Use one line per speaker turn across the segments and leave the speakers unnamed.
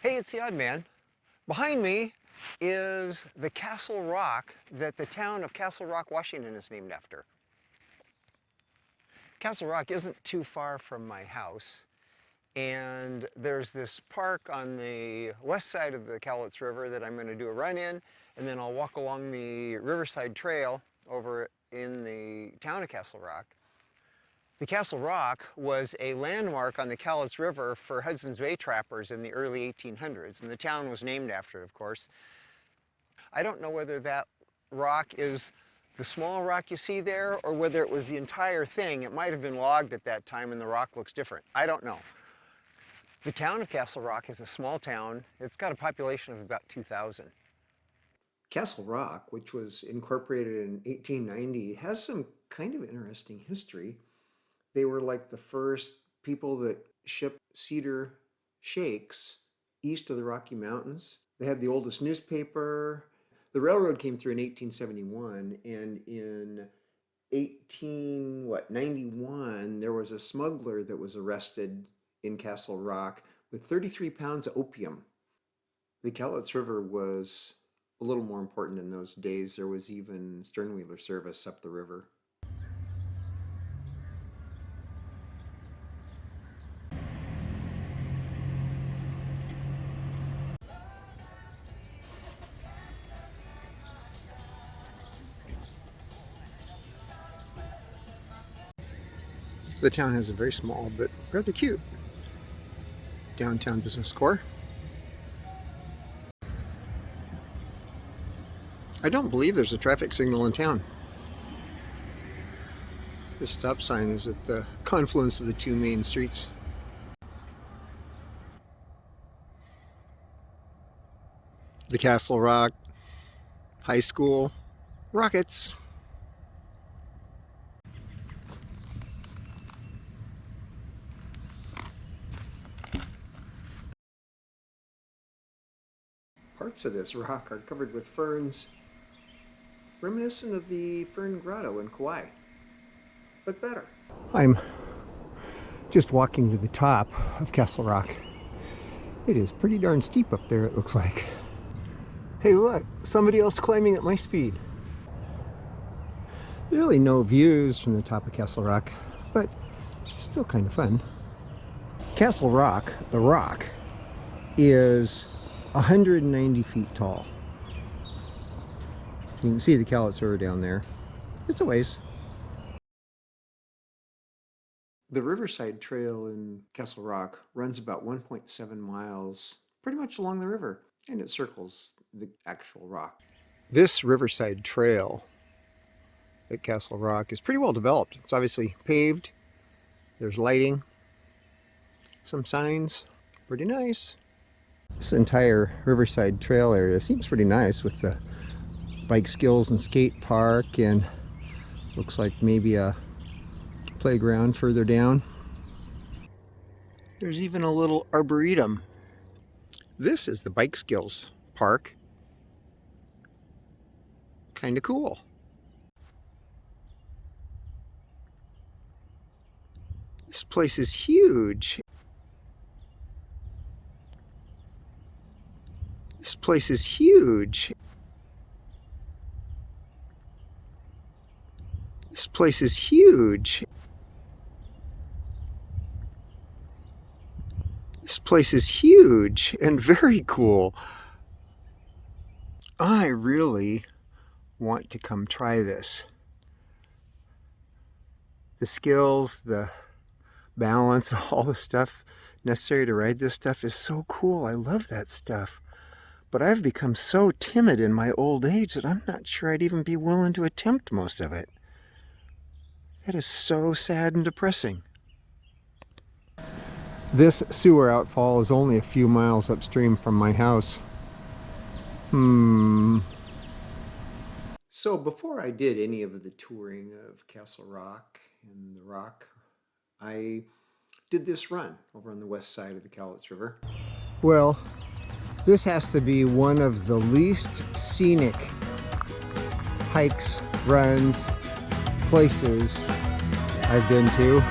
Hey, it's the Odd Man. Behind me is the Castle Rock that the town of Castle Rock, Washington is named after. Castle Rock isn't too far from my house, and there's this park on the west side of the Cowlitz River that I'm going to do a run in, and then I'll walk along the Riverside Trail over in the town of Castle Rock. The Castle Rock was a landmark on the Cowlitz River for Hudson's Bay trappers in the early 1800s, and the town was named after it, of course. I don't know whether that rock is the small rock you see there or whether it was the entire thing. It might have been logged at that time and the rock looks different. I don't know. The town of Castle Rock is a small town. It's got a population of about 2,000. Castle Rock, which was incorporated in 1890, has some kind of interesting history. They were like the first people that shipped cedar shakes east of the Rocky Mountains. They had the oldest newspaper. The railroad came through in 1871, and in 1891 there was a smuggler that was arrested in Castle Rock with 33 pounds of opium. The Cowlitz River was a little more important in those days. There was even sternwheeler service up the river. The town has a very small but rather cute downtown business core. I don't believe there's a traffic signal in town. This stop sign is at the confluence of the two main streets. The Castle Rock High School Rockets. Parts of this rock are covered with ferns, reminiscent of the Fern Grotto in Kauai, but better. I'm just walking to the top of Castle Rock. It is pretty darn steep up there, it looks like. Hey look, somebody else climbing at my speed. There are really no views from the top of Castle Rock, but still kind of fun. Castle Rock, the rock, is 190 feet tall. You can see the Cowlitz River down there. It's a ways. The Riverside Trail in Castle Rock runs about 1.7 miles pretty much along the river, and it circles the actual rock. This Riverside Trail at Castle Rock is pretty well developed. It's obviously paved. There's lighting, some signs, pretty nice. This entire Riverside Trail area seems pretty nice with the bike skills and skate park, and looks like maybe a playground further down. There's even a little arboretum. This is the bike skills park. Kind of cool. This place is huge. This place is huge. This place is huge. This place is huge and very cool. I really want to come try this. The skills, the balance, all the stuff necessary to ride this stuff is so cool. I love that stuff. But I've become so timid in my old age that I'm not sure I'd even be willing to attempt most of it. That is so sad and depressing. This sewer outfall is only a few miles upstream from my house. So before I did any of the touring of Castle Rock and the Rock, I did this run over on the west side of the Cowlitz River. Well, this has to be one of the least scenic hikes, runs, places I've been to.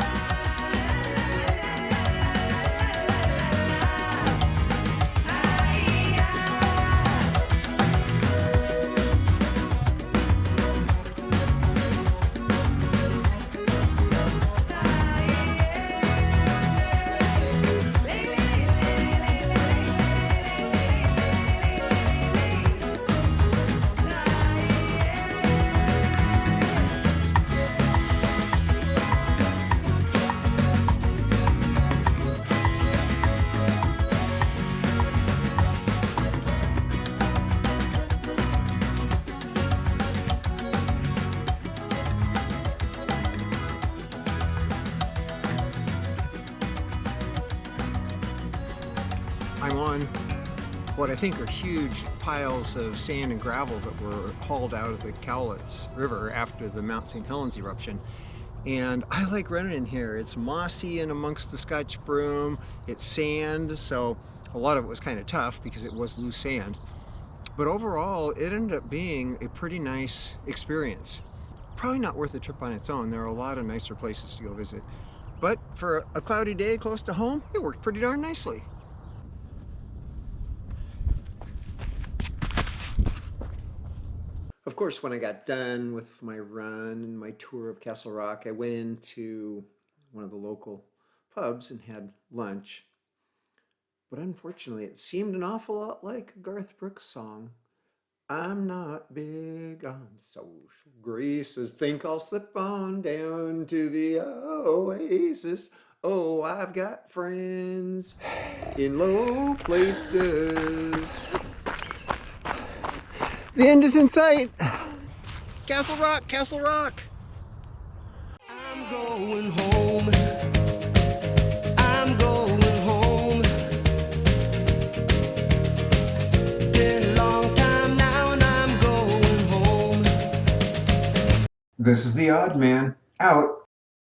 I'm on what I think are huge piles of sand and gravel that were hauled out of the Cowlitz River after the Mount St. Helens eruption. And I like running in here. It's mossy and amongst the Scotch broom. It's sand, so a lot of it was kind of tough because it was loose sand. But overall, it ended up being a pretty nice experience. Probably not worth a trip on its own. There are a lot of nicer places to go visit. But for a cloudy day close to home, it worked pretty darn nicely. Of course, when I got done with my run and my tour of Castle Rock, I went into one of the local pubs and had lunch. But unfortunately, it seemed an awful lot like a Garth Brooks song. I'm not big on social graces. Think I'll slip on down to the oasis. Oh, I've got friends in low places. The end is in sight. Castle Rock, Castle Rock.
I'm going home. I'm going home. Been a long time now and I'm going home.
This is the Odd Man, out.